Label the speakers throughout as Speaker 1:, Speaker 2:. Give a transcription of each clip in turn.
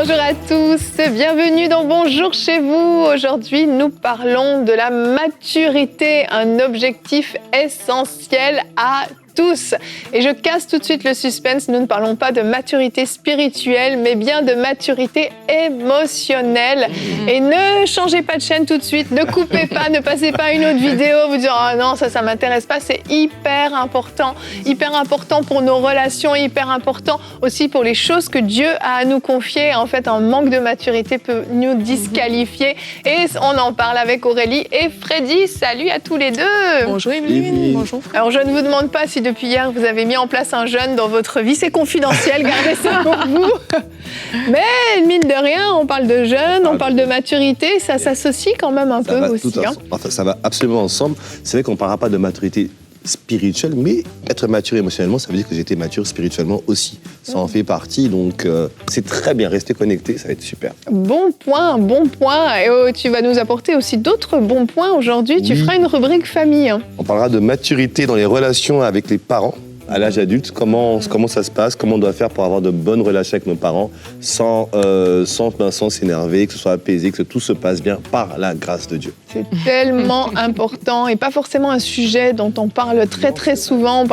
Speaker 1: Bonjour à tous, bienvenue dans Bonjour chez vous. Aujourd'hui, nous parlons de la maturité, un objectif essentiel à tous. Et je casse tout de suite le suspense, nous ne parlons pas de maturité spirituelle, mais bien de maturité émotionnelle. Et ne changez pas de chaîne tout de suite, ne coupez pas, ne passez pas à une autre vidéo, vous dire « Ah non, ça m'intéresse pas », c'est hyper important pour nos relations, hyper important aussi pour les choses que Dieu a à nous confier. En fait, un manque de maturité peut nous disqualifier. Et on en parle avec Aurélie et Freddy. Salut à tous les deux.
Speaker 2: Bonjour Evelyne, bonjour Fred.
Speaker 1: Alors, je ne vous demande pas si depuis hier, vous avez mis en place un jeûne dans votre vie. C'est confidentiel, gardez ça pour vous. Mais mine de rien, on parle de jeûne, on parle de maturité. Ça s'associe quand même un peu aussi.
Speaker 3: Enfin, ça va absolument ensemble. C'est vrai qu'on ne parlera pas de maturité spirituelle, mais être mature émotionnellement, ça veut dire que j'étais mature spirituellement aussi. Ça en fait partie, donc c'est très bien. Restez connectés, ça va être super.
Speaker 1: Bon point. Et tu vas nous apporter aussi d'autres bons points aujourd'hui. Oui. Tu feras une rubrique famille.
Speaker 3: On parlera de maturité dans les relations avec les parents à l'âge adulte. Comment ça se passe, comment on doit faire pour avoir de bonnes relations avec nos parents sans s'énerver, que ce soit apaisé, que tout se passe bien par la grâce de Dieu.
Speaker 1: C'est tellement important et pas forcément un sujet dont on parle très souvent.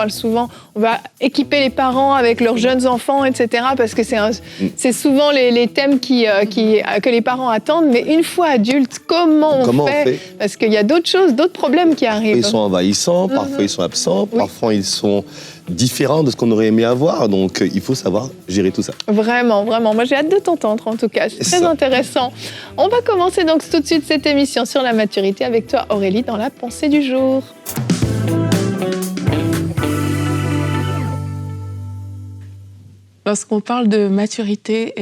Speaker 1: On va équiper les parents avec leurs jeunes enfants, etc. Parce que c'est souvent les thèmes que les parents attendent. Mais une fois adultes, comment on fait? Parce qu'il y a d'autres choses, d'autres problèmes qui arrivent.
Speaker 3: Parfois ils sont envahissants, parfois ils sont absents, parfois ils sont différents de ce qu'on aurait aimé avoir. Donc il faut savoir gérer tout ça.
Speaker 1: Vraiment. Moi j'ai hâte de t'entendre en tout cas. C'est très intéressant. On va commencer donc tout de suite cette émission sur la maturité avec toi Aurélie dans la pensée du jour.
Speaker 2: Lorsqu'on parle de maturité,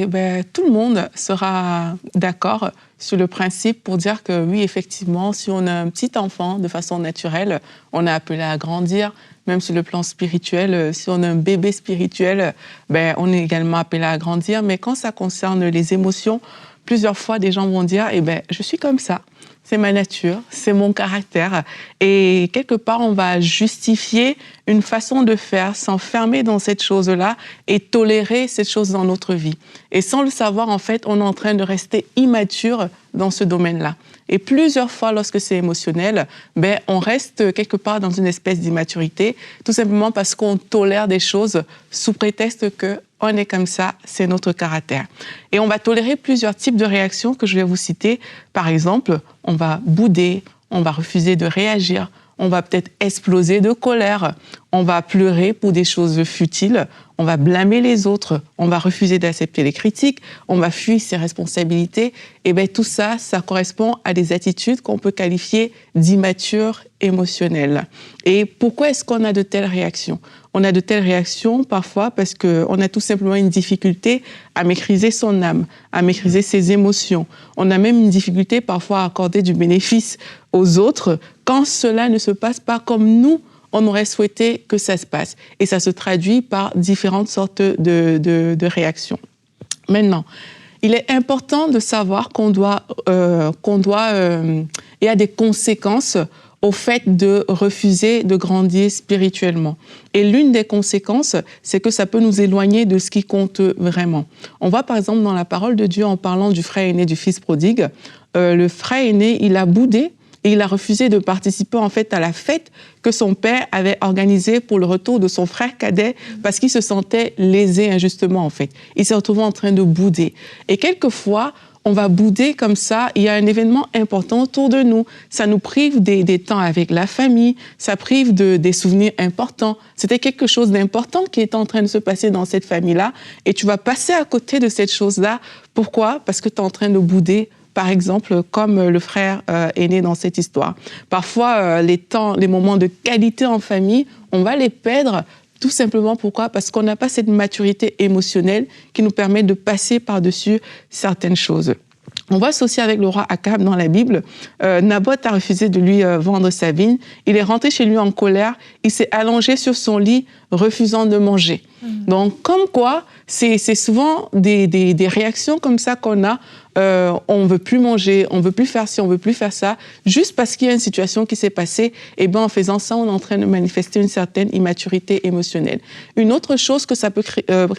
Speaker 2: tout le monde sera d'accord sur le principe pour dire que oui, effectivement, si on a un petit enfant de façon naturelle, on est appelé à grandir. Même sur le plan spirituel, si on a un bébé spirituel, on est également appelé à grandir. Mais quand ça concerne les émotions, plusieurs fois, des gens vont dire je suis comme ça. C'est ma nature, c'est mon caractère. Et quelque part, on va justifier une façon de faire, s'enfermer dans cette chose-là et tolérer cette chose dans notre vie. Et sans le savoir, en fait, on est en train de rester immature dans ce domaine-là. Et plusieurs fois, lorsque c'est émotionnel, on reste quelque part dans une espèce d'immaturité, tout simplement parce qu'on tolère des choses sous prétexte que on est comme ça, c'est notre caractère. Et on va tolérer plusieurs types de réactions que je vais vous citer. Par exemple, on va bouder, on va refuser de réagir, on va peut-être exploser de colère, on va pleurer pour des choses futiles, on va blâmer les autres, on va refuser d'accepter les critiques, on va fuir ses responsabilités. Et tout ça, ça correspond à des attitudes qu'on peut qualifier d'immatures émotionnelles. Et pourquoi est-ce qu'on a de telles réactions? On a de telles réactions parfois parce qu'on a tout simplement une difficulté à maîtriser son âme, à maîtriser ses émotions. On a même une difficulté parfois à accorder du bénéfice aux autres quand cela ne se passe pas comme nous, on aurait souhaité que ça se passe. Et ça se traduit par différentes sortes de réactions. Maintenant, il est important de savoir il y a des conséquences au fait de refuser de grandir spirituellement. Et l'une des conséquences, c'est que ça peut nous éloigner de ce qui compte vraiment. On voit par exemple dans la parole de Dieu, en parlant du frère aîné du fils prodigue, le frère aîné, il a boudé et il a refusé de participer en fait à la fête que son père avait organisée pour le retour de son frère cadet parce qu'il se sentait lésé injustement en fait. Il s'est retrouvé en train de bouder. Et quelquefois, on va bouder comme ça, il y a un événement important autour de nous. Ça nous prive des temps avec la famille, ça prive des souvenirs importants. C'était quelque chose d'important qui est en train de se passer dans cette famille-là et tu vas passer à côté de cette chose-là. Pourquoi? Parce que tu es en train de bouder, par exemple, comme le frère aîné dans cette histoire. Parfois, les moments de qualité en famille, on va les perdre. Tout simplement, pourquoi? Parce qu'on n'a pas cette maturité émotionnelle qui nous permet de passer par-dessus certaines choses. On voit ça aussi avec le roi Akab dans la Bible. Naboth a refusé de lui vendre sa vigne. Il est rentré chez lui en colère. Il s'est allongé sur son lit, refusant de manger. Donc, comme quoi, c'est souvent des réactions comme ça qu'on a on veut plus manger, on veut plus faire ci, on veut plus faire ça, juste parce qu'il y a une situation qui s'est passée, et ben en faisant ça, on est en train de manifester une certaine immaturité émotionnelle. Une autre chose que ça peut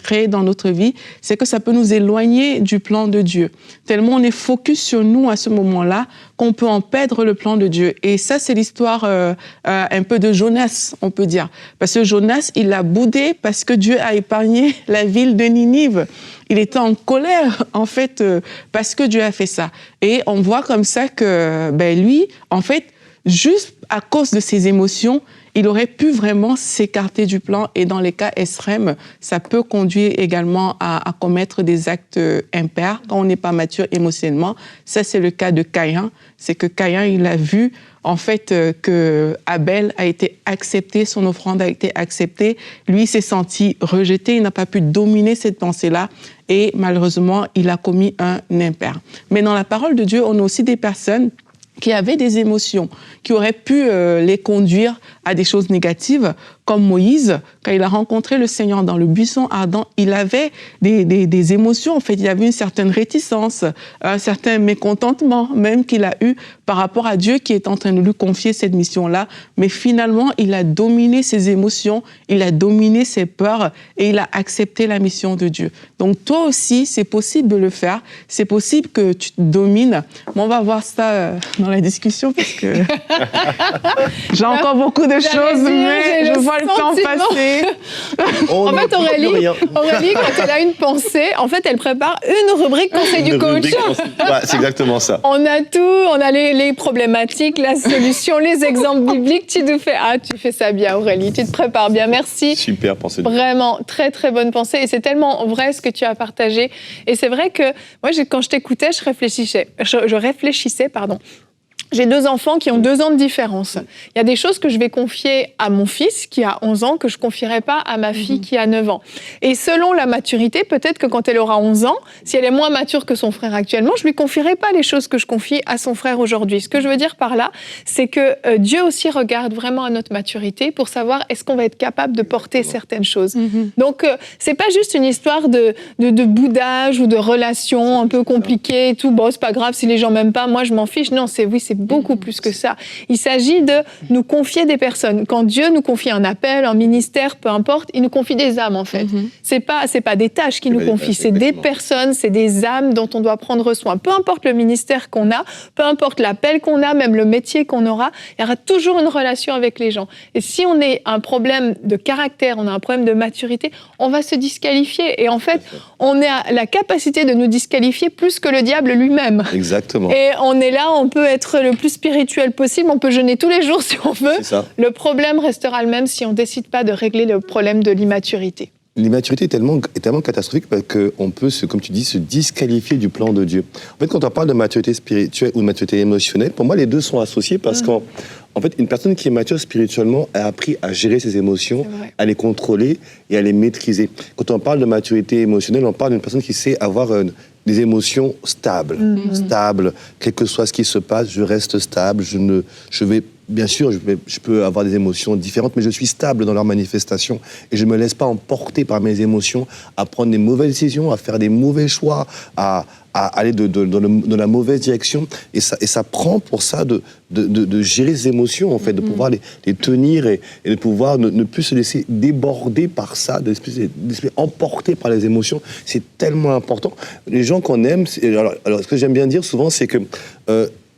Speaker 2: créer dans notre vie, c'est que ça peut nous éloigner du plan de Dieu. Tellement on est focus sur nous à ce moment-là qu'on peut en perdre le plan de Dieu. Et ça, c'est l'histoire un peu de Jonas, on peut dire. Parce que Jonas, il a boudé parce que Dieu a épargné la ville de Ninive. Il était en colère, en fait, parce que Dieu a fait ça. Et on voit comme ça que lui, en fait, juste à cause de ses émotions, il aurait pu vraiment s'écarter du plan. Et dans les cas extrêmes, ça peut conduire également à commettre des actes impairs quand on n'est pas mature émotionnellement. Ça, c'est le cas de Caïn. C'est que Caïn, il a vu en fait que Abel a été accepté, son offrande a été acceptée. Lui, il s'est senti rejeté, il n'a pas pu dominer cette pensée-là. Et malheureusement, il a commis un impair. Mais dans la parole de Dieu, on a aussi des personnes qui avaient des émotions, qui auraient pu les conduire à des choses négatives, comme Moïse, quand il a rencontré le Seigneur dans le buisson ardent, il avait des émotions, en fait, il avait une certaine réticence, un certain mécontentement même qu'il a eu par rapport à Dieu qui est en train de lui confier cette mission-là, mais finalement, il a dominé ses émotions, il a dominé ses peurs et il a accepté la mission de Dieu. Donc toi aussi, c'est possible de le faire, c'est possible que tu te domines. Mais on va voir ça dans la discussion parce que j'ai encore beaucoup de choses, mais je vois le temps passer.
Speaker 1: En fait, Aurélie, quand elle a une pensée, en fait, elle prépare une rubrique conseil du coach.
Speaker 3: Ouais, c'est exactement ça.
Speaker 1: On a tout, on a les problématiques, la solution, les exemples bibliques. Tu nous fais, tu fais ça bien, Aurélie, tu te prépares bien, merci.
Speaker 3: Super pensée.
Speaker 1: Vraiment, très très bonne pensée. Et c'est tellement vrai ce que tu as partagé. Et c'est vrai que moi, quand je t'écoutais, je réfléchissais. J'ai 2 enfants qui ont 2 ans de différence. Il y a des choses que je vais confier à mon fils qui a 11 ans que je ne confierai pas à ma fille qui a 9 ans. Et selon la maturité, peut-être que quand elle aura 11 ans, si elle est moins mature que son frère actuellement, je ne lui confierai pas les choses que je confie à son frère aujourd'hui. Ce que je veux dire par là, c'est que Dieu aussi regarde vraiment à notre maturité pour savoir est-ce qu'on va être capable de porter certaines choses. Donc, ce n'est pas juste une histoire de boudage ou de relation un peu compliquée et tout. Bon, c'est pas grave si les gens m'aiment pas, moi je m'en fiche. Non, c'est beaucoup plus que ça. Il s'agit de nous confier des personnes. Quand Dieu nous confie un appel, un ministère, peu importe, il nous confie des âmes, en fait. C'est pas des tâches qu'il nous confie, c'est des personnes, c'est des âmes dont on doit prendre soin. Peu importe le ministère qu'on a, peu importe l'appel qu'on a, même le métier qu'on aura, il y aura toujours une relation avec les gens. Et si on a un problème de caractère, on a un problème de maturité, on va se disqualifier. Et en fait, on a la capacité de nous disqualifier plus que le diable lui-même.
Speaker 3: Exactement.
Speaker 1: Et on est là, on peut être le plus spirituel possible, on peut jeûner tous les jours si on veut. Le problème restera le même si on ne décide pas de régler le problème de l'immaturité.
Speaker 3: L'immaturité est tellement catastrophique qu'on peut, comme tu dis, se disqualifier du plan de Dieu. En fait, quand on parle de maturité spirituelle ou de maturité émotionnelle, pour moi, les deux sont associés parce qu'en fait, une personne qui est mature spirituellement a appris à gérer ses émotions, à les contrôler et à les maîtriser. Quand on parle de maturité émotionnelle, on parle d'une personne qui sait avoir des émotions stables. Stables, quel que soit ce qui se passe, je reste stable, bien sûr, je peux avoir des émotions différentes, mais je suis stable dans leur manifestation et je ne me laisse pas emporter par mes émotions à prendre des mauvaises décisions, à faire des mauvais choix, à aller dans la mauvaise direction. Et ça prend pour ça de gérer ses émotions, en fait, de pouvoir les tenir et de pouvoir ne plus se laisser déborder par ça, de se laisser emporter par les émotions. C'est tellement important. Les gens qu'on aime, alors ce que j'aime bien dire souvent, c'est que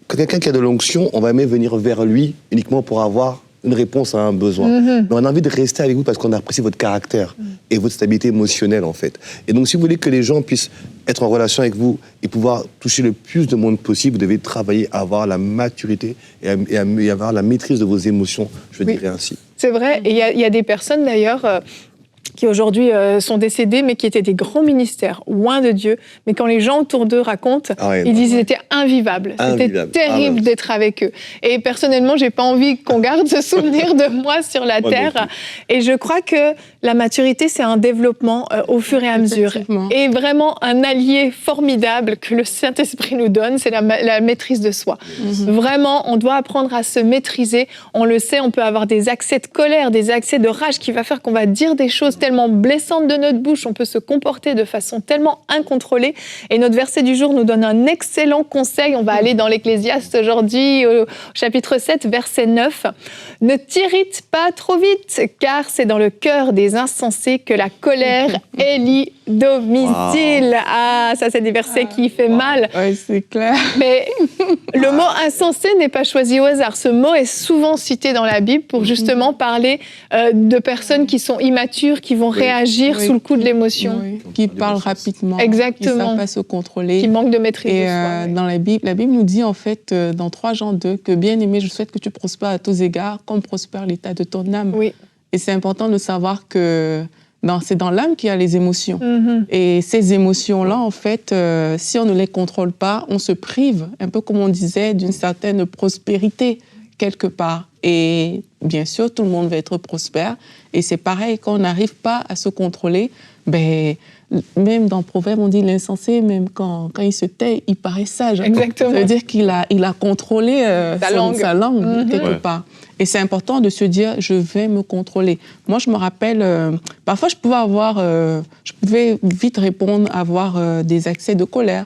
Speaker 3: quand quelqu'un qui a de l'onction, on va aimer venir vers lui uniquement pour avoir une réponse à un besoin. Mais on a envie de rester avec vous parce qu'on apprécie votre caractère et votre stabilité émotionnelle, en fait. Et donc, si vous voulez que les gens puissent être en relation avec vous et pouvoir toucher le plus de monde possible, vous devez travailler à avoir la maturité et à avoir la maîtrise de vos émotions, je dirais ainsi.
Speaker 1: C'est vrai. Et il y a des personnes, d'ailleurs, qui aujourd'hui sont décédés, mais qui étaient des grands ministères, loin de Dieu. Mais quand les gens autour d'eux racontent, ils disent qu'ils étaient invivables. C'était terrible d'être avec eux. Et personnellement, j'ai pas envie qu'on garde ce souvenir de moi sur la terre. Et je crois que la maturité, c'est un développement au fur et à mesure. Et vraiment un allié formidable que le Saint-Esprit nous donne, c'est la maîtrise de soi. Vraiment, on doit apprendre à se maîtriser. On le sait, on peut avoir des accès de colère, des accès de rage qui va faire qu'on va dire des choses tellement blessantes de notre bouche, on peut se comporter de façon tellement incontrôlée. Et notre verset du jour nous donne un excellent conseil. On va aller dans l'Ecclésiaste aujourd'hui, au chapitre 7, verset 9. « Ne t'irrite pas trop vite, car c'est dans le cœur des insensés que la colère élit domicile. » Ah, ça, c'est des versets qui fait mal.
Speaker 2: Oui, c'est clair.
Speaker 1: Mais le mot insensé n'est pas choisi au hasard. Ce mot est souvent cité dans la Bible pour justement parler de personnes qui sont immatures, qui vont réagir sous le coup de l'émotion.
Speaker 2: Oui. Qui parlent rapidement.
Speaker 1: Exactement.
Speaker 2: Qui ne savent pas se contrôler.
Speaker 1: Qui manquent de maîtrise de soi.
Speaker 2: Dans la Bible nous dit en fait, dans 3 Jean 2, que bien aimé, je souhaite que tu prospères à tous égards, comme prospère l'état de ton âme.
Speaker 1: Oui.
Speaker 2: Et c'est important de savoir que c'est dans l'âme qu'il y a les émotions. Et ces émotions-là, en fait, si on ne les contrôle pas, on se prive, un peu comme on disait, d'une certaine prospérité quelque part. Et bien sûr, tout le monde va être prospère. Et c'est pareil, quand on n'arrive pas à se contrôler, même dans Proverbe, on dit l'insensé, même quand il se tait, il paraît sage.
Speaker 1: Exactement.
Speaker 2: Ça veut dire qu'il a contrôlé sa langue quelque part. Et c'est important de se dire, je vais me contrôler. Moi, je me rappelle, parfois, je pouvais vite répondre, avoir des accès de colère.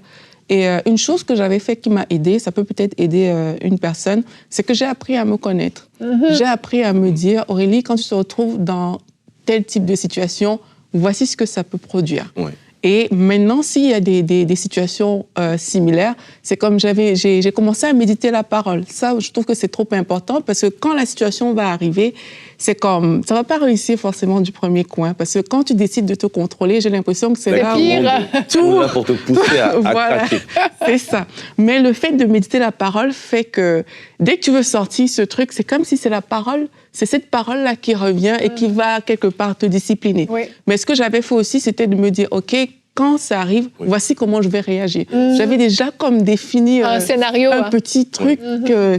Speaker 2: Et une chose que j'avais fait qui m'a aidée, ça peut peut-être aider une personne, c'est que j'ai appris à me connaître. J'ai appris à me dire, Aurélie, quand tu te retrouves dans tel type de situation, voici ce que ça peut produire. Ouais. Et maintenant, s'il y a des situations similaires, c'est comme j'ai commencé à méditer la parole. Ça, je trouve que c'est trop important parce que quand la situation va arriver, c'est comme, ça va pas réussir forcément du premier coin parce que quand tu décides de te contrôler, j'ai l'impression que c'est là
Speaker 1: pire.
Speaker 3: Tout là pour te pousser à
Speaker 2: voilà, craquer. C'est ça. Mais le fait de méditer la parole fait que dès que tu veux sortir ce truc, c'est comme si c'est la parole, c'est cette parole-là qui revient et qui va quelque part te discipliner. Oui. Mais ce que j'avais fait aussi, c'était de me dire, OK, quand ça arrive, voici comment je vais réagir. J'avais déjà comme défini
Speaker 1: un scénario,
Speaker 2: un petit truc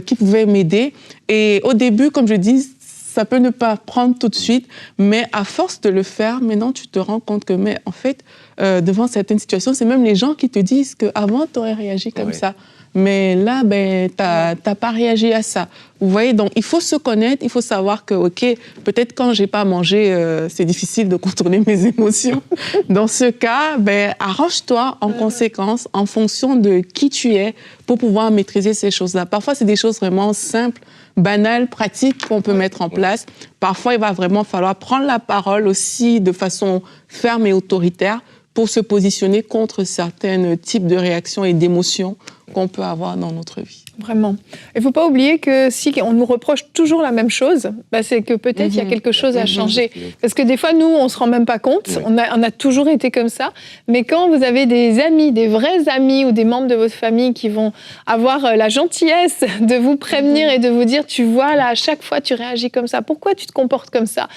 Speaker 2: qui pouvait m'aider. Et au début, comme je dis, ça peut ne pas prendre tout de suite, mais à force de le faire, maintenant, tu te rends compte que, mais en fait, devant certaines situations, c'est même les gens qui te disent qu'avant, tu aurais réagi comme ça. Mais là, t'as pas réagi à ça. Vous voyez, donc il faut se connaître, il faut savoir que, OK, peut-être quand j'ai pas mangé, c'est difficile de contrôler mes émotions. Dans ce cas, arrange-toi en conséquence, en fonction de qui tu es, pour pouvoir maîtriser ces choses-là. Parfois, c'est des choses vraiment simples, banales, pratiques qu'on peut mettre en place. Parfois, il va vraiment falloir prendre la parole aussi de façon ferme et autoritaire pour se positionner contre certains types de réactions et d'émotions qu'on peut avoir dans notre vie.
Speaker 1: Vraiment. Il ne faut pas oublier que si on nous reproche toujours la même chose, c'est que peut-être il y a quelque chose à changer. Parce que des fois, nous, on ne se rend même pas compte. On a toujours été comme ça. Mais quand vous avez des amis, des vrais amis ou des membres de votre famille qui vont avoir la gentillesse de vous prévenir et de vous dire, tu vois, là, à chaque fois, tu réagis comme ça. Pourquoi tu te comportes comme ça ?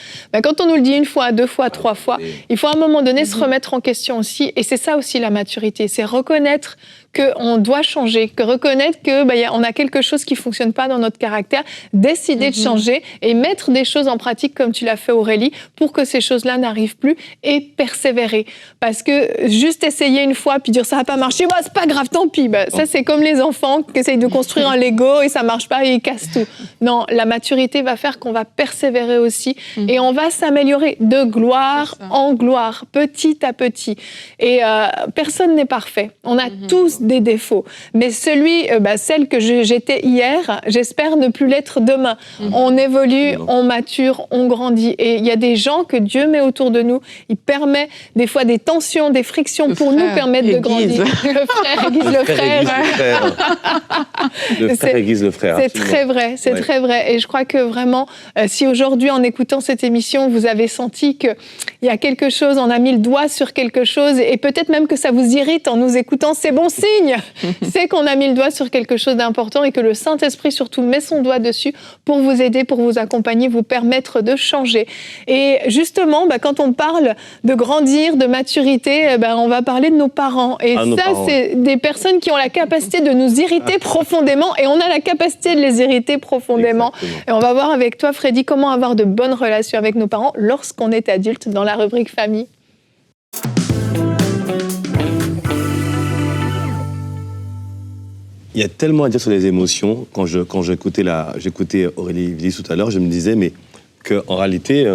Speaker 1: Quand on nous le dit 1 fois, 2 fois, 3 fois, il faut à un moment donné se remettre en question aussi. Et c'est ça aussi la maturité, c'est reconnaître qu'on doit changer, reconnaître qu'on a quelque chose qui ne fonctionne pas dans notre caractère, décider de changer et mettre des choses en pratique comme tu l'as fait Aurélie pour que ces choses-là n'arrivent plus et persévérer. Parce que juste essayer 1 fois puis dire ça n'a pas marché, c'est pas grave, tant pis. Ça c'est comme les enfants qui essayent de construire un Lego et ça ne marche pas et ils cassent tout. Non, la maturité va faire qu'on va persévérer aussi et on va s'améliorer de gloire en gloire, petit à petit. Et personne n'est parfait. On a tous des défauts. Mais celle que j'étais hier, j'espère ne plus l'être demain. On évolue, on mature, on grandit. Et il y a des gens que Dieu met autour de nous. Il permet des fois des tensions, des frictions pour nous permettre de grandir. Le frère aiguise le frère.
Speaker 3: Le frère aiguise le frère.
Speaker 1: C'est très vrai, c'est très vrai. Et je crois que vraiment, si aujourd'hui, en écoutant cette émission, vous avez senti qu'il y a quelque chose, on a mis le doigt sur quelque chose, et peut-être même que ça vous irrite en nous écoutant, c'est bon signe. C'est qu'on a mis le doigt sur quelque chose d'important et que le Saint-Esprit surtout met son doigt dessus pour vous aider, pour vous accompagner, vous permettre de changer. Et justement, quand on parle de grandir, de maturité, on va parler de nos parents. Et c'est des personnes qui ont la capacité de nous irriter profondément et on a la capacité de les irriter profondément. Exactement. Et on va voir avec toi, Freddy, comment avoir de bonnes relations avec nos parents lorsqu'on est adulte dans la rubrique famille.
Speaker 3: Il y a tellement à dire sur les émotions. Quand j'écoutais Aurélie Villis tout à l'heure, je me disais mais qu'en réalité,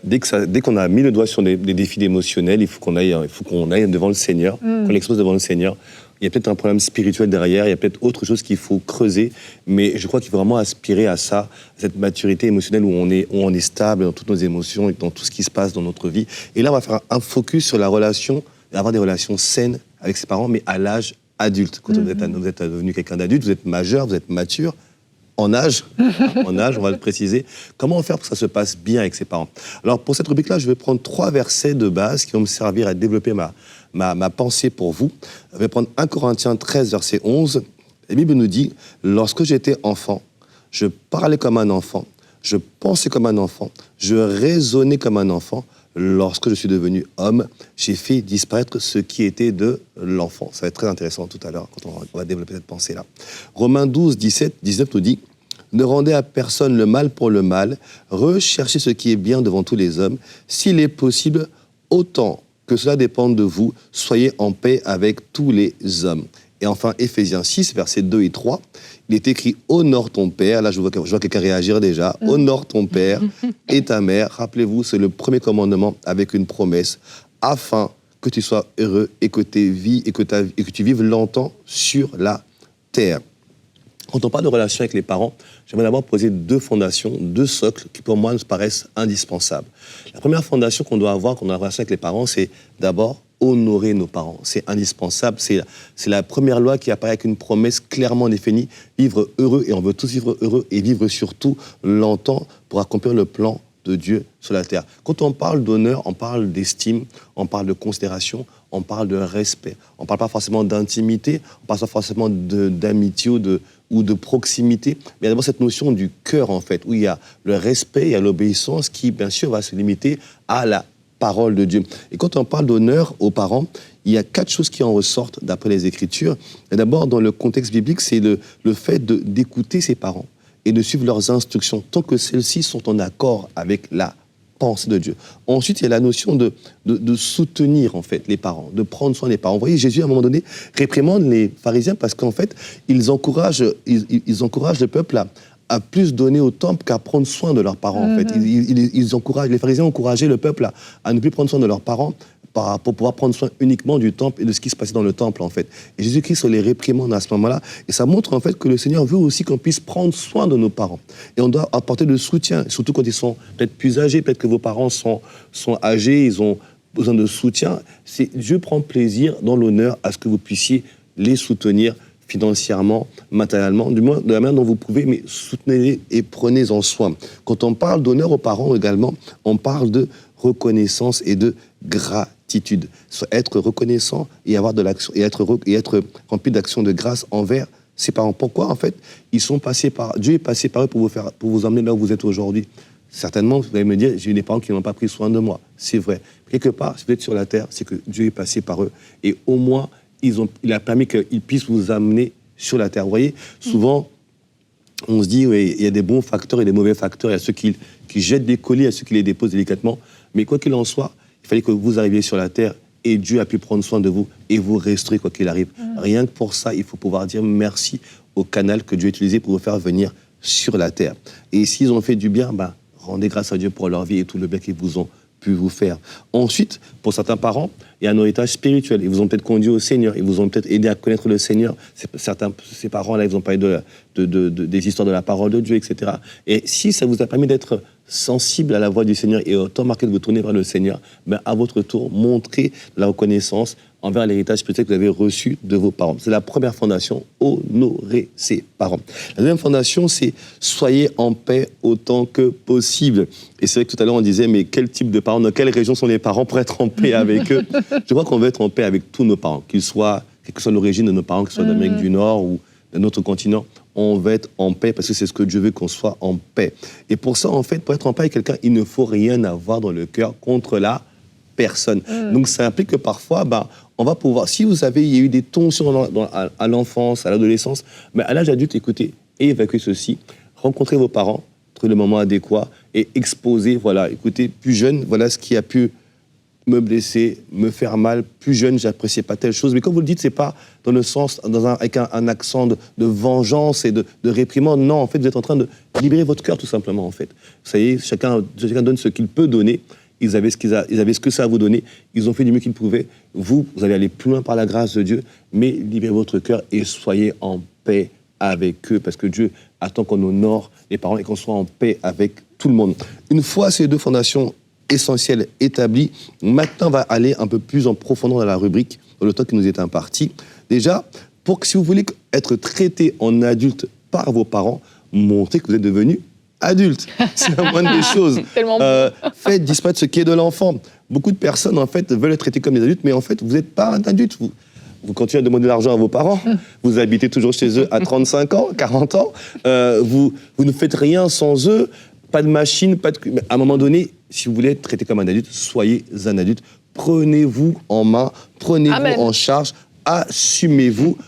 Speaker 3: dès qu'on a mis le doigt sur des défis émotionnels, il faut qu'on aille devant le Seigneur, qu'on l'expose devant le Seigneur. Il y a peut-être un problème spirituel derrière, il y a peut-être autre chose qu'il faut creuser, mais je crois qu'il faut vraiment aspirer à ça, à cette maturité émotionnelle où on est stable dans toutes nos émotions et dans tout ce qui se passe dans notre vie. Et là, on va faire un focus sur la relation, avoir des relations saines avec ses parents, mais à l'âge adulte. Quand vous êtes devenu quelqu'un d'adulte, vous êtes majeur, vous êtes mature, en âge, on va le préciser. Comment faire pour que ça se passe bien avec ses parents? Alors, pour cette rubrique-là, je vais prendre 3 versets de base qui vont me servir à développer ma pensée pour vous. Je vais prendre 1 Corinthiens 13, verset 11. La Bible nous dit « Lorsque j'étais enfant, je parlais comme un enfant, je pensais comme un enfant, je raisonnais comme un enfant. Lorsque je suis devenu homme, j'ai fait disparaître ce qui était de l'enfant. » Ça va être très intéressant tout à l'heure quand on va développer cette pensée-là. Romains 12, 17, 19 nous dit « Ne rendez à personne le mal pour le mal, recherchez ce qui est bien devant tous les hommes. S'il est possible, autant que cela dépende de vous, soyez en paix avec tous les hommes. » Et enfin, Éphésiens 6, versets 2 et 3, il est écrit « Honore ton père ». Là, je vois quelqu'un réagir déjà. « Honore ton père et ta mère ». Rappelez-vous, c'est le premier commandement avec une promesse, afin que tu sois heureux et que tu vives longtemps sur la terre. Quand on parle de relation avec les parents, j'aimerais d'abord poser 2 fondations, 2 socles qui pour moi nous paraissent indispensables. La première fondation qu'on doit avoir quand on a une relation avec les parents, c'est d'abord honorer nos parents. C'est indispensable, c'est la première loi qui apparaît avec une promesse clairement définie, vivre heureux, et on veut tous vivre heureux et vivre surtout longtemps pour accomplir le plan de Dieu sur la terre. Quand on parle d'honneur, on parle d'estime, on parle de considération, on parle de respect. On ne parle pas forcément d'intimité, on ne parle pas forcément d'amitié ou de proximité, mais il y a d'abord cette notion du cœur, en fait, où il y a le respect, il y a l'obéissance qui, bien sûr, va se limiter à la parole de Dieu. Et quand on parle d'honneur aux parents, il y a 4 choses qui en ressortent d'après les Écritures. Et d'abord, dans le contexte biblique, c'est le fait d'écouter ses parents et de suivre leurs instructions, tant que celles-ci sont en accord avec la pensée de Dieu. Ensuite, il y a la notion de soutenir, en fait, les parents, de prendre soin des parents. Vous voyez, Jésus, à un moment donné, réprimande les pharisiens parce qu'en fait, ils encouragent le peuple à plus donner au temple qu'à prendre soin de leurs parents. En fait. Les pharisiens encourageaient le peuple à ne plus prendre soin de leurs parents pour pouvoir prendre soin uniquement du temple et de ce qui se passait dans le temple, en fait. Et Jésus-Christ les réprimande à ce moment-là. Et ça montre, en fait, que le Seigneur veut aussi qu'on puisse prendre soin de nos parents. Et on doit apporter le soutien, surtout quand ils sont peut-être plus âgés, peut-être que vos parents sont âgés, ils ont besoin de soutien. Dieu prend plaisir dans l'honneur à ce que vous puissiez les soutenir financièrement, matériellement, du moins de la manière dont vous pouvez, mais soutenez-les et prenez-en soin. Quand on parle d'honneur aux parents également, on parle de reconnaissance et de gratitude. Être reconnaissant et avoir de l'action et être rempli d'actions de grâce envers ses parents. Pourquoi, en fait, Dieu est passé par eux pour vous emmener là où vous êtes aujourd'hui. Certainement, vous allez me dire, j'ai eu des parents qui n'ont pas pris soin de moi. C'est vrai. Quelque part, si vous êtes sur la terre, c'est que Dieu est passé par eux. Et au moins, il a permis qu'ils puissent vous amener sur la terre. Vous voyez, souvent, on se dit, oui, il y a des bons facteurs et des mauvais facteurs. Il y a ceux qui jettent des colis, il y a ceux qui les déposent délicatement. Mais quoi qu'il en soit, il fallait que vous arriviez sur la terre et Dieu a pu prendre soin de vous et vous restaurer quoi qu'il arrive. Rien que pour ça, il faut pouvoir dire merci au canal que Dieu a utilisé pour vous faire venir sur la terre. Et s'ils ont fait du bien, rendez grâce à Dieu pour leur vie et tout le bien qu'ils vous ont pu vous faire. Ensuite, pour certains parents, il y a un héritage spirituel. Ils vous ont peut-être conduit au Seigneur, ils vous ont peut-être aidé à connaître le Seigneur. Ces parents-là, ils ont parlé des histoires de la parole de Dieu, etc. Et si ça vous a permis d'être sensible à la voix du Seigneur et autant marqué de vous tourner vers le Seigneur, à votre tour, montrez la reconnaissance envers l'héritage spirituel que vous avez reçu de vos parents. C'est la première fondation, honorer ses parents. La deuxième fondation, c'est soyez en paix autant que possible. Et c'est vrai que tout à l'heure, on disait, mais quel type de parents, dans quelle région sont les parents pour être en paix avec eux? Je crois qu'on veut être en paix avec tous nos parents, quelle que soit l'origine de nos parents, que ce soit d'Amérique du Nord ou d'un autre continent. On veut être en paix parce que c'est ce que Dieu veut, qu'on soit en paix. Et pour ça, en fait, pour être en paix avec quelqu'un, il ne faut rien avoir dans le cœur contre la personne. Donc ça implique que parfois, on va pouvoir, si il y a eu des tensions à l'enfance, à l'adolescence, mais à l'âge adulte, écoutez, évacuez ceci, rencontrez vos parents, trouvez le moment adéquat et exposez, voilà, écoutez, plus jeune, voilà ce qui a pu me blesser, me faire mal. Plus jeune, j'appréciais pas telle chose. Mais comme vous le dites, c'est pas dans le sens, avec un accent de vengeance et de réprimande. Non, en fait, vous êtes en train de libérer votre cœur, tout simplement, en fait. Vous savez, chacun donne ce qu'il peut donner. Ils avaient ce que ça a à vous donner. Ils ont fait du mieux qu'ils pouvaient. Vous allez aller plus loin par la grâce de Dieu. Mais libérez votre cœur et soyez en paix avec eux. Parce que Dieu attend qu'on honore les parents et qu'on soit en paix avec tout le monde. Une fois ces deux fondations essentielles établies, maintenant on va aller un peu plus en profondeur dans la rubrique, dans le temps qui nous est imparti. Déjà, pour que si vous voulez être traité en adulte par vos parents, montrez que vous êtes devenu adulte. C'est la moindre des choses. Faites disparaître ce qui est de l'enfant. Beaucoup de personnes, en fait, veulent être traitées comme des adultes, mais en fait, vous n'êtes pas un adulte. Vous continuez à demander de l'argent à vos parents. Vous habitez toujours chez eux à 35 ans, 40 ans. Vous ne faites rien sans eux. Pas de machine, pas de... À un moment donné, si vous voulez être traité comme un adulte, soyez un adulte. Prenez-vous en main, prenez-vous en charge, assumez-vous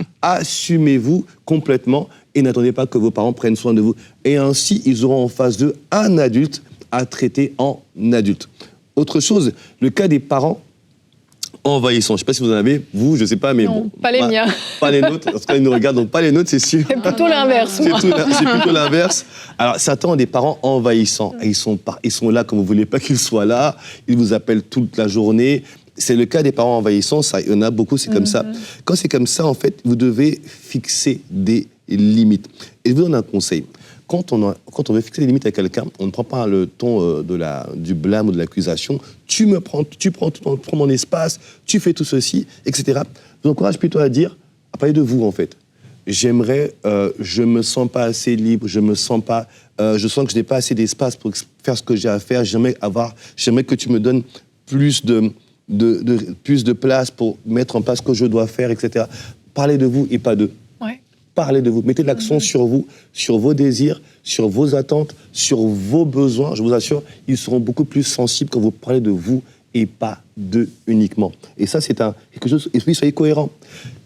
Speaker 3: complètement et n'attendez pas que vos parents prennent soin de vous. Et ainsi, ils auront en face d'eux un adulte à traiter en adulte. Autre chose, le cas des parents envahissants. Je ne sais pas si vous en avez, vous, je ne sais pas, mais
Speaker 1: non,
Speaker 3: bon.
Speaker 1: Pas les miens.
Speaker 3: Pas les nôtres, parce qu'ils nous regardent, donc pas les nôtres, c'est sûr.
Speaker 1: C'est plutôt l'inverse.
Speaker 3: C'est plutôt l'inverse. Alors, certains ont des parents envahissants. Et ils sont là quand vous ne voulez pas qu'ils soient là. Ils vous appellent toute la journée. C'est le cas des parents envahissants, ça, il y en a beaucoup, c'est comme ça. Quand c'est comme ça, en fait, vous devez fixer des limites. Et je vous donne un conseil. Quand on veut fixer des limites à quelqu'un, on ne prend pas le ton du blâme ou de l'accusation. Tu prends mon espace, tu fais tout ceci, etc. Je vous encourage plutôt à parler de vous, en fait. J'aimerais, je me sens pas assez libre, je sens que je n'ai pas assez d'espace pour faire ce que j'ai à faire. J'aimerais que tu me donnes plus de place pour mettre en place ce que je dois faire, etc. Parlez de vous et pas d'eux. Parlez de vous, mettez l'accent sur vous, sur vos désirs, sur vos attentes, sur vos besoins. Je vous assure, ils seront beaucoup plus sensibles quand vous parlez de vous et pas d'eux uniquement. Et ça, c'est quelque chose... Et puis, soyez cohérents.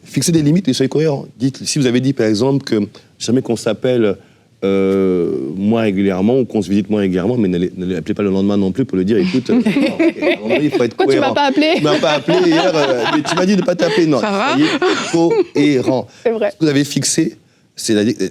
Speaker 3: Fixez des limites et soyez cohérents. Dites, si vous avez dit, par exemple, que jamais qu'on s'appelle moins régulièrement ou qu'on se visite moins régulièrement, mais ne l'appelez pas le lendemain non plus pour le dire, écoute, il faut être
Speaker 1: Pourquoi
Speaker 3: cohérent.
Speaker 1: Tu m'as pas appelé?
Speaker 3: Tu m'as pas appelé hier, mais tu m'as dit de ne pas t'appeler. Non, soyez cohérent.
Speaker 1: C'est vrai.
Speaker 3: Ce que vous avez fixé,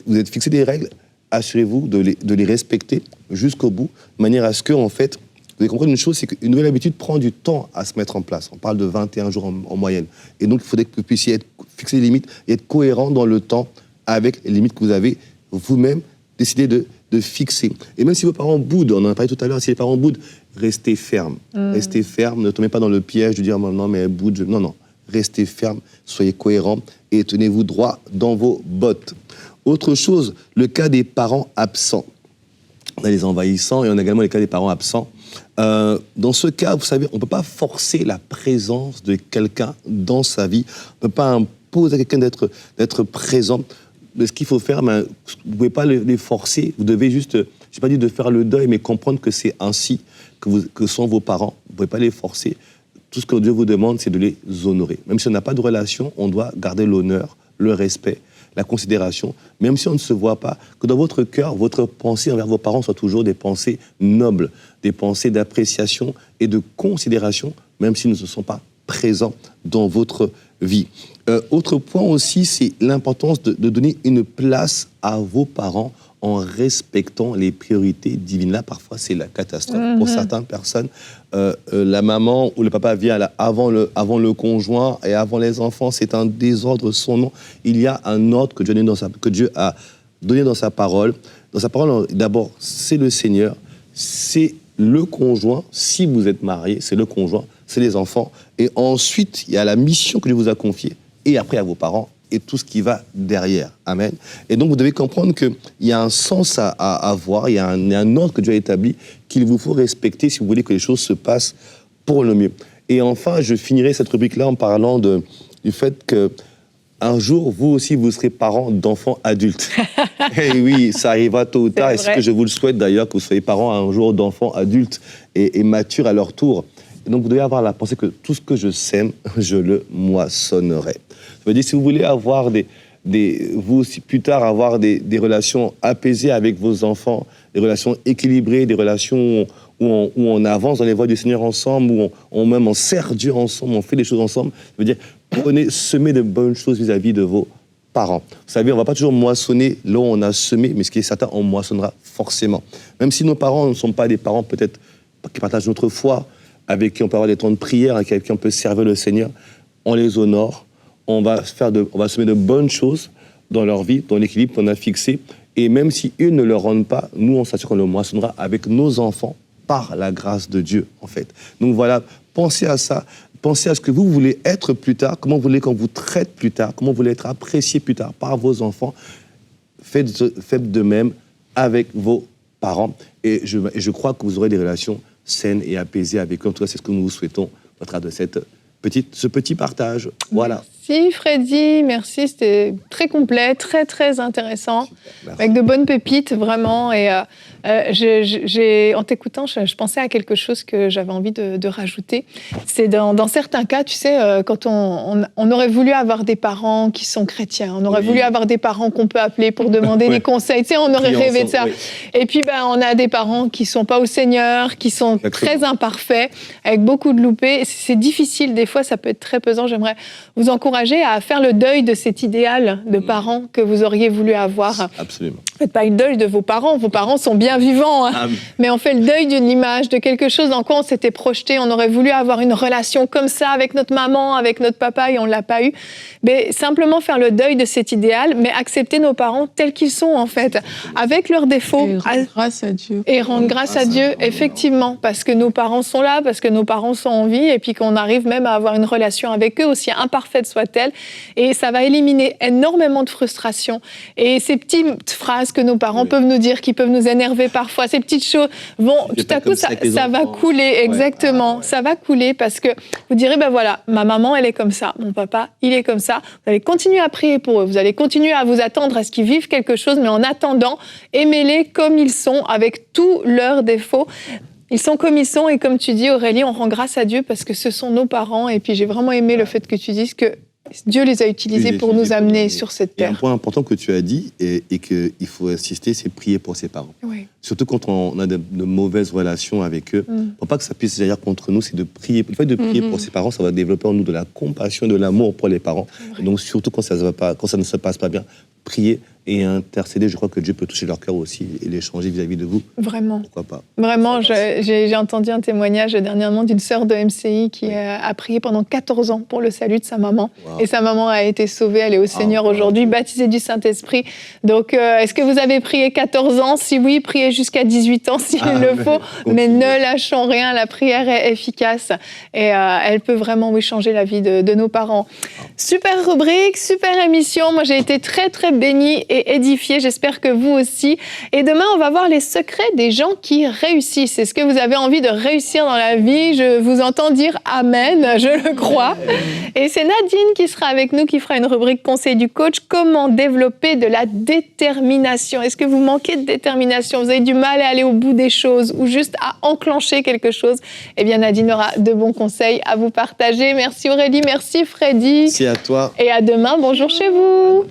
Speaker 3: vous êtes fixé des règles, assurez-vous de les respecter jusqu'au bout, de manière à ce que, en fait, vous avez compris une chose, c'est qu'une nouvelle habitude prend du temps à se mettre en place. On parle de 21 jours en moyenne. Et donc, il faudrait que vous puissiez fixer des limites et être cohérent dans le temps avec les limites que vous avez vous-même décidé de fixer. Et même si vos parents boudent, on en a parlé tout à l'heure, si les parents boudent, restez ferme. Restez ferme, ne tombez pas dans le piège de dire non, mais elle boude. Non. Restez ferme, soyez cohérent et tenez-vous droit dans vos bottes. Autre chose, le cas des parents absents. On a les envahissants et on a également les cas des parents absents. Dans ce cas, vous savez, on ne peut pas forcer la présence de quelqu'un dans sa vie. On ne peut pas imposer à quelqu'un d'être présent. Ce qu'il faut faire, vous ne pouvez pas les forcer. Vous devez juste, je n'ai pas dit de faire le deuil, mais comprendre que c'est ainsi que sont vos parents. Vous ne pouvez pas les forcer. Tout ce que Dieu vous demande, c'est de les honorer. Même si on n'a pas de relation, on doit garder l'honneur, le respect, la considération, même si on ne se voit pas, que dans votre cœur, votre pensée envers vos parents soit toujours des pensées nobles, des pensées d'appréciation et de considération, même s'ils ne se sont pas présents dans votre vie. Autre point aussi, c'est l'importance de donner une place à vos parents en respectant les priorités divines. Là, parfois, c'est la catastrophe. Pour certaines personnes, la maman ou le papa vient avant le conjoint et avant les enfants, c'est un désordre sans nom. Il y a un ordre que Dieu a donné dans sa parole. Dans sa parole, d'abord, c'est le Seigneur, c'est le conjoint. Si vous êtes marié, c'est le conjoint, c'est les enfants. Et ensuite, il y a la mission que Dieu vous a confiée. Et après, à vos parents et tout ce qui va derrière. Amen. Et donc, vous devez comprendre qu'il y a un sens à avoir, il y a un ordre que Dieu a établi qu'il vous faut respecter si vous voulez que les choses se passent pour le mieux. Et enfin, je finirai cette rubrique-là en parlant du fait qu'un jour, vous aussi, vous serez parents d'enfants adultes. Et oui, ça arrivera tôt ou tard. Et c'est ce que je vous le souhaite d'ailleurs, que vous soyez parents un jour d'enfants adultes et matures à leur tour. Et donc, vous devez avoir la pensée que tout ce que je sème, je le moissonnerai. Ça veut dire, si vous voulez avoir vous aussi plus tard avoir des relations apaisées avec vos enfants, des relations équilibrées, des relations où on avance dans les voies du Seigneur ensemble, où on sert Dieu ensemble, on fait des choses ensemble. Ça veut dire, semez de bonnes choses vis-à-vis de vos parents. Vous savez, on ne va pas toujours moissonner là où on a semé, mais ce qui est certain, on moissonnera forcément. Même si nos parents ne sont pas des parents peut-être qui partagent notre foi, avec qui on peut avoir des temps de prière, avec qui on peut servir le Seigneur, on les honore, on va semer de bonnes choses dans leur vie, dans l'équilibre qu'on a fixé. Et même si eux ne le rendent pas, nous, on s'assure qu'on le moissonnera avec nos enfants, par la grâce de Dieu, en fait. Donc voilà, pensez à ça, pensez à ce que vous voulez être plus tard, comment vous voulez qu'on vous traite plus tard, comment vous voulez être apprécié plus tard par vos enfants. Faites de même avec vos parents. Et je crois que vous aurez des relations saines et apaisées avec eux. En tout cas, c'est ce que nous vous souhaitons au travers de ce petit partage. Voilà.
Speaker 1: Merci Freddy, merci, c'était très complet, très très intéressant, avec de bonnes pépites vraiment. Et en t'écoutant, je pensais à quelque chose que j'avais envie de rajouter. C'est dans certains cas, tu sais, quand on aurait voulu avoir des parents qui sont chrétiens, on aurait voulu avoir des parents qu'on peut appeler pour demander des conseils, tu sais, on aurait rêvé de ça. Oui. Et puis on a des parents qui sont pas au Seigneur, qui sont très imparfaits, avec beaucoup de loupés. C'est difficile, des fois ça peut être très pesant. J'aimerais vous encourager à faire le deuil de cet idéal de parents que vous auriez voulu avoir.
Speaker 3: Absolument.
Speaker 1: Faites pas le deuil de vos parents sont bien vivants, hein. Mais on fait le deuil d'une image, de quelque chose dans quoi on s'était projeté, on aurait voulu avoir une relation comme ça avec notre maman, avec notre papa, et on l'a pas eu. Mais simplement faire le deuil de cet idéal, mais accepter nos parents tels qu'ils sont, en fait, avec leurs défauts.
Speaker 2: Et rendre grâce à Dieu.
Speaker 1: Et rendre grâce à Dieu, effectivement, parce que nos parents sont là, parce que nos parents sont en vie, et puis qu'on arrive même à avoir une relation avec eux, aussi imparfaite soit-elle. Et ça va éliminer énormément de frustration. Et ces petites phrases que nos parents peuvent nous dire, qui peuvent nous énerver parfois, ces petites choses vont, tout à coup, ça va couler, exactement. Ça va couler parce que vous direz, voilà, ma maman, elle est comme ça, mon papa, il est comme ça. Vous allez continuer à prier pour eux, vous allez continuer à vous attendre à ce qu'ils vivent quelque chose, mais en attendant, aimez-les comme ils sont, avec tous leurs défauts. Ils sont comme ils sont, et comme tu dis, Aurélie, on rend grâce à Dieu parce que ce sont nos parents. Et puis j'ai vraiment aimé le fait que tu dises que Dieu les a utilisés pour nous amener sur cette terre.
Speaker 3: Et un point important que tu as dit et qu'il faut insister, c'est prier pour ses parents.
Speaker 1: Oui.
Speaker 3: Surtout quand on a de mauvaises relations avec eux. Pour pas que ça puisse agir contre nous, c'est de prier. Le fait de prier pour ses parents, ça va développer en nous de la compassion, de l'amour pour les parents. Et donc surtout quand ça ne se passe pas bien, prier et intercéder. Je crois que Dieu peut toucher leur cœur aussi et les changer vis-à-vis de vous.
Speaker 1: Vraiment.
Speaker 3: Pourquoi pas.
Speaker 1: Vraiment, j'ai entendu un témoignage dernièrement d'une sœur de MCI qui a prié pendant 14 ans pour le salut de sa maman. Wow. Et sa maman a été sauvée, elle est au Seigneur aujourd'hui, baptisée du Saint-Esprit. Donc, est-ce que vous avez prié 14 ans? Si oui, priez jusqu'à 18 ans s'il le faut. Mais ne lâchons rien, la prière est efficace. Et elle peut vraiment, changer la vie de nos parents. Super rubrique, super émission. Moi, j'ai été très, très bénie et édifiée. J'espère que vous aussi. Et demain, on va voir les secrets des gens qui réussissent. Est-ce que vous avez envie de réussir dans la vie? Je vous entends dire Amen, je le crois. Et c'est Nadine qui sera avec nous, qui fera une rubrique conseil du coach. Comment développer de la détermination? Est-ce que vous manquez de détermination? Vous avez du mal à aller au bout des choses ou juste à enclencher quelque chose? Eh bien, Nadine aura de bons conseils à vous partager. Merci Aurélie, merci Freddy.
Speaker 3: Merci à toi.
Speaker 1: Et à demain, bonjour chez vous.